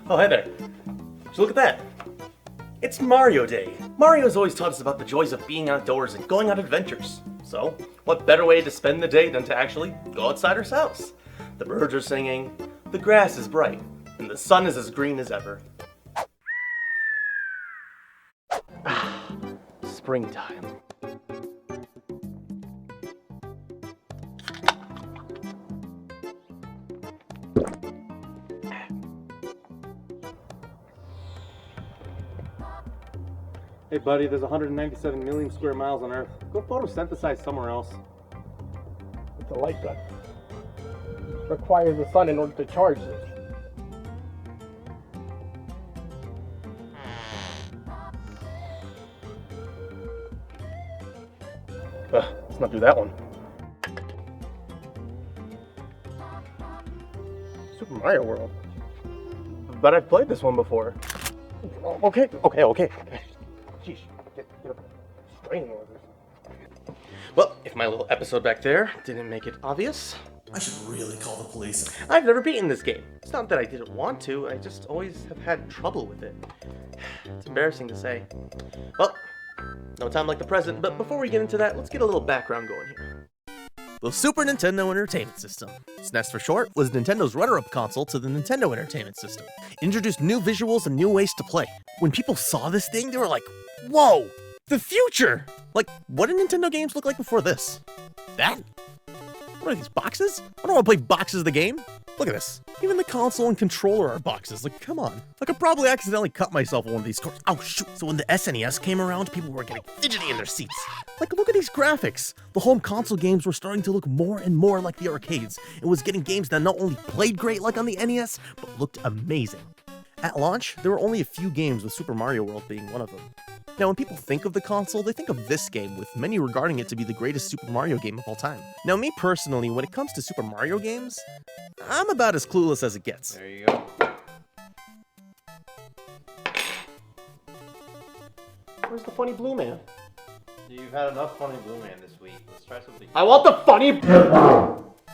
Oh, hey there. So look at that. It's Mario Day. Mario's always taught us about the joys of being outdoors and going on adventures. So, what better way to spend the day than to actually go outside his house? The birds are singing, the grass is bright, and the sun is as green as ever. Springtime. Hey buddy, there's 197 million square miles on Earth. Go photosynthesize somewhere else. It's a light gun. Requires the sun in order to charge it. Let's not do that one. Super Mario World. But I've played this one before. Okay. Jeez, get up. Straining over this. Well, if my little episode back there didn't make it obvious, I should really call the police. I've never beaten this game. It's not that I didn't want to, I just always have had trouble with it. It's embarrassing to say. Well, no time like the present, but before we get into that, let's get a little background going here. The Super Nintendo Entertainment System, SNES for short, was Nintendo's runner-up console to the Nintendo Entertainment System. It introduced new visuals and new ways to play. When people saw this thing, they were like, whoa, the future! Like, what did Nintendo games look like before this? That? What are these, boxes? I don't want to play boxes of the game. Look at this. Even the console and controller are boxes. Like, come on. I could probably accidentally cut myself on one of these corners. Oh, shoot. So when the SNES came around, people were getting fidgety in their seats. Like, look at these graphics. The home console games were starting to look more and more like the arcades. It was getting games that not only played great like on the NES, but looked amazing. At launch, there were only a few games, with Super Mario World being one of them. Now, when people think of the console, they think of this game, with many regarding it to be the greatest Super Mario game of all time. Now, me personally, when it comes to Super Mario games, I'm about as clueless as it gets. There you go. Where's the funny blue man? You've had enough funny blue man this week. Let's try something. I want the funny...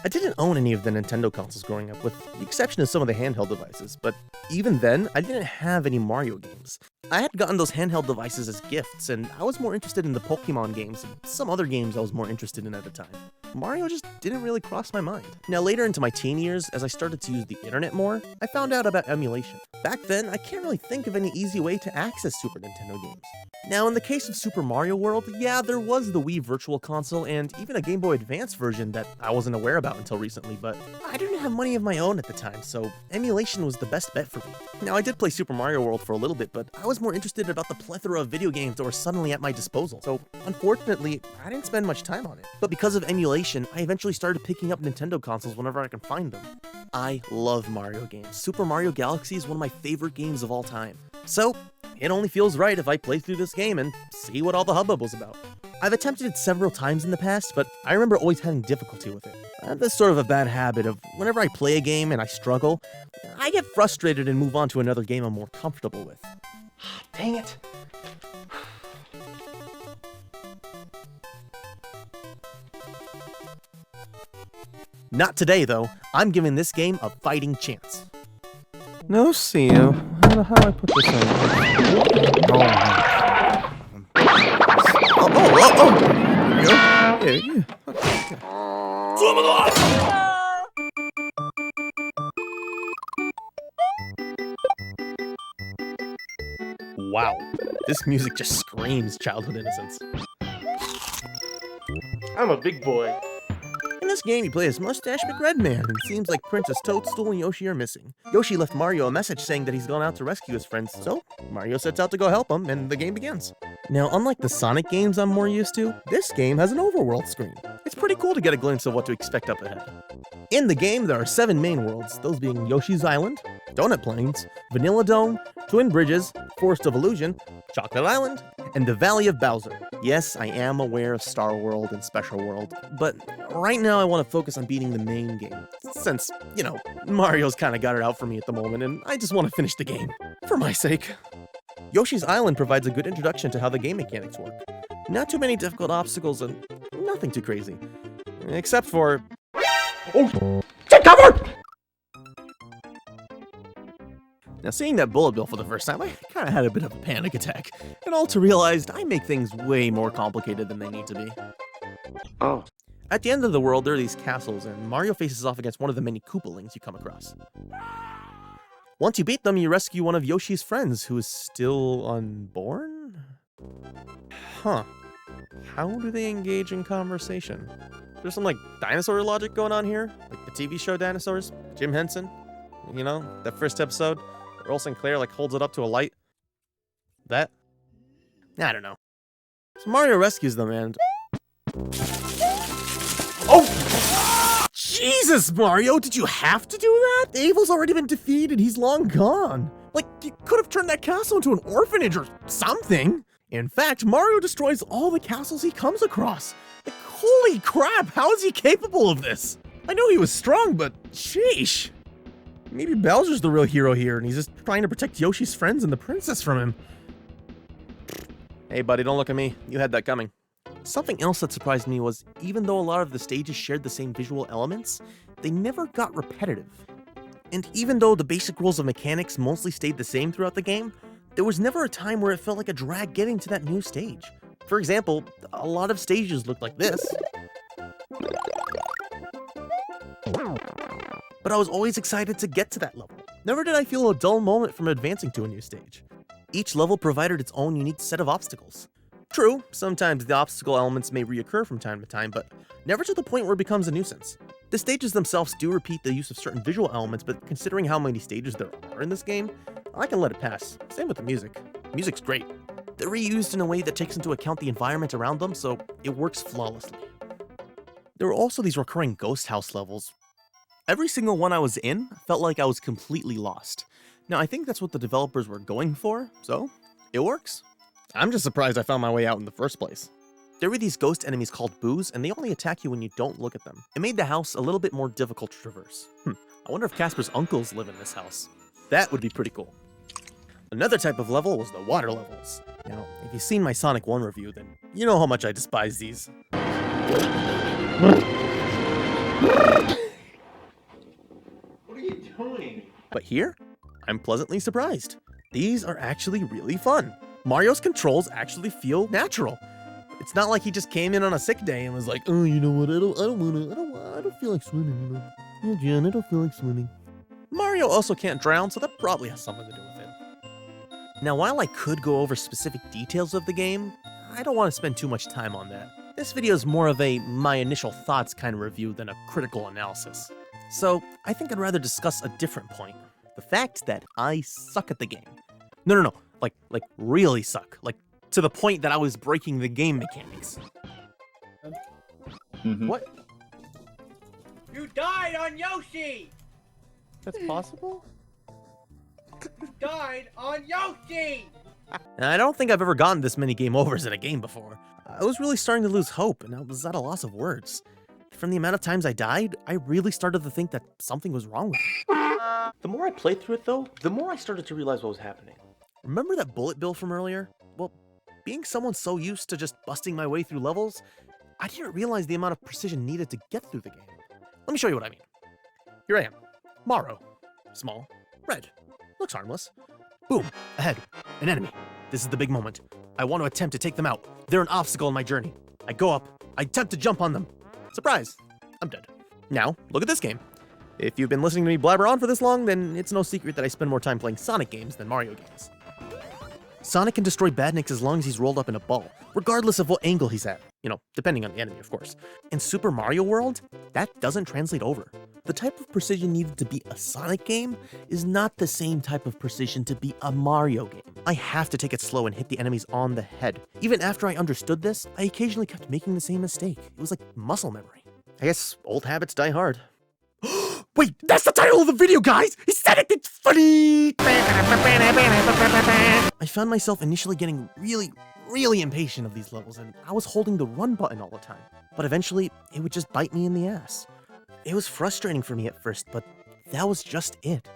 I didn't own any of the Nintendo consoles growing up, with the exception of some of the handheld devices, but even then, I didn't have any Mario games. I had gotten those handheld devices as gifts, and I was more interested in the Pokemon games and some other games I was more interested in at the time. Mario just didn't really cross my mind. Now, later into my teen years, as I started to use the internet more, I found out about emulation. Back then, I can't really think of any easy way to access Super Nintendo games. Now, in the case of Super Mario World, yeah, there was the Wii Virtual Console and even a Game Boy Advance version that I wasn't aware about until recently, but I didn't have money of my own at the time, so emulation was the best bet for me. Now, I did play Super Mario World for a little bit, but I was more interested about the plethora of video games that were suddenly at my disposal, so unfortunately, I didn't spend much time on it. But because of emulation, I eventually started picking up Nintendo consoles whenever I can find them. I love Mario games. Super Mario Galaxy is one of my favorite games of all time. So, it only feels right if I play through this game and see what all the hubbub was about. I've attempted it several times in the past, but I remember always having difficulty with it. I have this sort of a bad habit of whenever I play a game and I struggle, I get frustrated and move on to another game I'm more comfortable with. Dang it. Not today, though. I'm giving this game a fighting chance. No, see you. I don't know how I put this in. There you go. Okay. Wow, this music just screams childhood innocence. I'm a big boy. In this game, you play as Mustache McRedman, and it seems like Princess Toadstool and Yoshi are missing. Yoshi left Mario a message saying that he's gone out to rescue his friends, so Mario sets out to go help him, and the game begins. Now, unlike the Sonic games I'm more used to, this game has an overworld screen. It's pretty cool to get a glimpse of what to expect up ahead. In the game, there are 7 main worlds, those being Yoshi's Island, Donut Plains, Vanilla Dome, Twin Bridges, Forest of Illusion, Chocolate Island, and the Valley of Bowser. Yes, I am aware of Star World and Special World, but right now I want to focus on beating the main game, since, you know, Mario's kind of got it out for me at the moment, and I just want to finish the game, for my sake. Yoshi's Island provides a good introduction to how the game mechanics work. Not too many difficult obstacles and nothing too crazy. Except for... Oh! Take cover! Now, seeing that bullet bill for the first time, I kind of had a bit of a panic attack, and all to realized I make things way more complicated than they need to be. Oh. At the end of the world, there are these castles, and Mario faces off against one of the many Koopalings you come across. Once you beat them, you rescue one of Yoshi's friends, who is still unborn? Huh. How do they engage in conversation? There's some, dinosaur logic going on here? Like the TV show Dinosaurs? Jim Henson? You know, that first episode? Earl Sinclair, holds it up to a light? That? I don't know. So Mario rescues them, and... Oh! Jesus, Mario! Did you have to do that? The evil's already been defeated. He's long gone. You could have turned that castle into an orphanage or something. In fact, Mario destroys all the castles he comes across. Holy crap, how is he capable of this? I know he was strong, but sheesh. Maybe Bowser's the real hero here, and he's just trying to protect Yoshi's friends and the princess from him. Hey buddy, don't look at me. You had that coming. Something else that surprised me was, even though a lot of the stages shared the same visual elements, they never got repetitive. And even though the basic rules of mechanics mostly stayed the same throughout the game, there was never a time where it felt like a drag getting to that new stage. For example, a lot of stages looked like this. But I was always excited to get to that level. Never did I feel a dull moment from advancing to a new stage. Each level provided its own unique set of obstacles. True, sometimes the obstacle elements may reoccur from time to time, but never to the point where it becomes a nuisance. The stages themselves do repeat the use of certain visual elements, but considering how many stages there are in this game, I can let it pass. Same with the music. Music's great. They're reused in a way that takes into account the environment around them, so it works flawlessly. There were also these recurring ghost house levels. Every single one I was in felt like I was completely lost. Now, I think that's what the developers were going for, so it works. I'm just surprised I found my way out in the first place. There were these ghost enemies called boos, and they only attack you when you don't look at them. It made the house a little bit more difficult to traverse. I wonder if Casper's uncles live in this house. That would be pretty cool. Another type of level was the water levels. Now, if you've seen my Sonic 1 review, then you know how much I despise these. What are you doing? But here, I'm pleasantly surprised. These are actually really fun. Mario's controls actually feel natural. It's not like he just came in on a sick day and was like, oh, you know what, I don't feel like swimming, you know. Yeah, John, I don't feel like swimming. Mario also can't drown, so that probably has something to do with it. Now, while I could go over specific details of the game, I don't want to spend too much time on that. This video is more of a my initial thoughts kind of review than a critical analysis. So, I think I'd rather discuss a different point. The fact that I suck at the game. No. Like really suck. To the point that I was breaking the game mechanics. What? You died on Yoshi! That's possible? You died on Yoshi! I don't think I've ever gotten this many game overs in a game before. I was really starting to lose hope, and I was at a loss of words. From the amount of times I died, I really started to think that something was wrong with me. The more I played through it, though, the more I started to realize what was happening. Remember that bullet bill from earlier? Well, being someone so used to just busting my way through levels, I didn't realize the amount of precision needed to get through the game. Let me show you what I mean. Here I am. Morrow. Small. Red. Looks harmless. Boom. Ahead. An enemy. This is the big moment. I want to attempt to take them out. They're an obstacle in my journey. I go up. I attempt to jump on them. Surprise. I'm dead. Now, look at this game. If you've been listening to me blabber on for this long, then it's no secret that I spend more time playing Sonic games than Mario games. Sonic can destroy badniks as long as he's rolled up in a ball, regardless of what angle he's at. You know, depending on the enemy, of course. In Super Mario World, that doesn't translate over. The type of precision needed to beat a Sonic game is not the same type of precision to beat a Mario game. I have to take it slow and hit the enemies on the head. Even after I understood this, I occasionally kept making the same mistake. It was like muscle memory. I guess old habits die hard. Wait, that's the title of the video, guys! He said it! It's funny! I found myself initially getting really impatient of these levels, and I was holding the run button all the time. But eventually, it would just bite me in the ass. It was frustrating for me at first, but that was just it.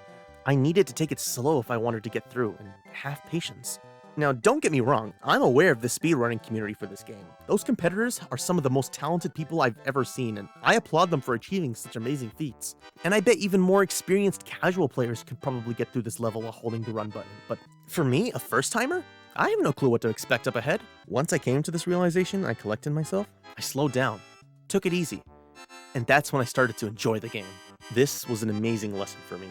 I needed to take it slow if I wanted to get through, and have patience. Now, don't get me wrong, I'm aware of the speedrunning community for this game. Those competitors are some of the most talented people I've ever seen, and I applaud them for achieving such amazing feats. And I bet even more experienced casual players could probably get through this level while holding the run button. But for me, a first-timer, I have no clue what to expect up ahead. Once I came to this realization, I collected myself, I slowed down, took it easy, and that's when I started to enjoy the game. This was an amazing lesson for me.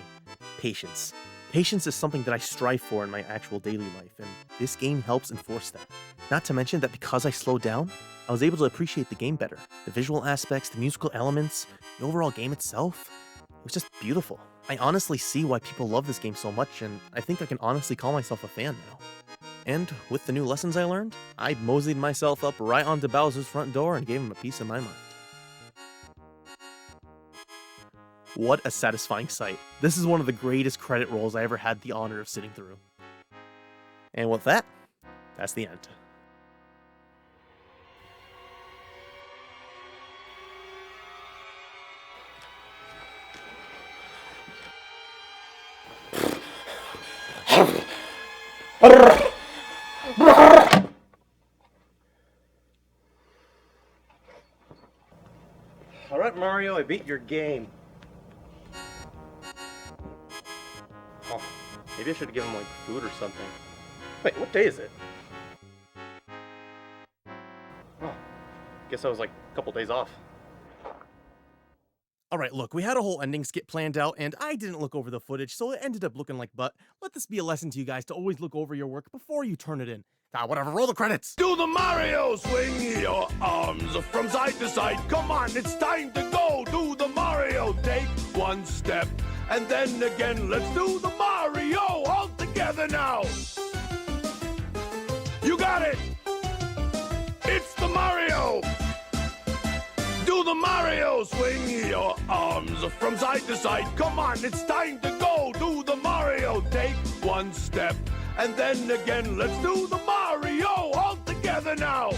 Patience. Patience is something that I strive for in my actual daily life, and this game helps enforce that. Not to mention that because I slowed down, I was able to appreciate the game better. The visual aspects, the musical elements, the overall game itself, it was just beautiful. I honestly see why people love this game so much, and I think I can honestly call myself a fan now. And with the new lessons I learned, I moseyed myself up right onto Bowser's front door and gave him a piece of my mind. What a satisfying sight. This is one of the greatest credit rolls I ever had the honor of sitting through. And with that, that's the end. Alright, Mario, I beat your game. Oh, maybe I should give him, like, food or something. Wait, what day is it? Oh, guess I was, like, a couple days off. Alright, look, we had a whole ending skit planned out, and I didn't look over the footage, so it ended up looking like butt. Let this be a lesson to you guys to always look over your work before you turn it in. Ah, whatever, roll the credits! Do the Mario, swing your arms from side to side. Come on, it's time to go. Do the Mario, take one step, and then again, let's do the Mario all together now. You got it. It's the Mario. Do the Mario, swing your arms from side to side. Come on, it's time to go. Do the Mario, take one step, and then again, let's do the Mario all together now.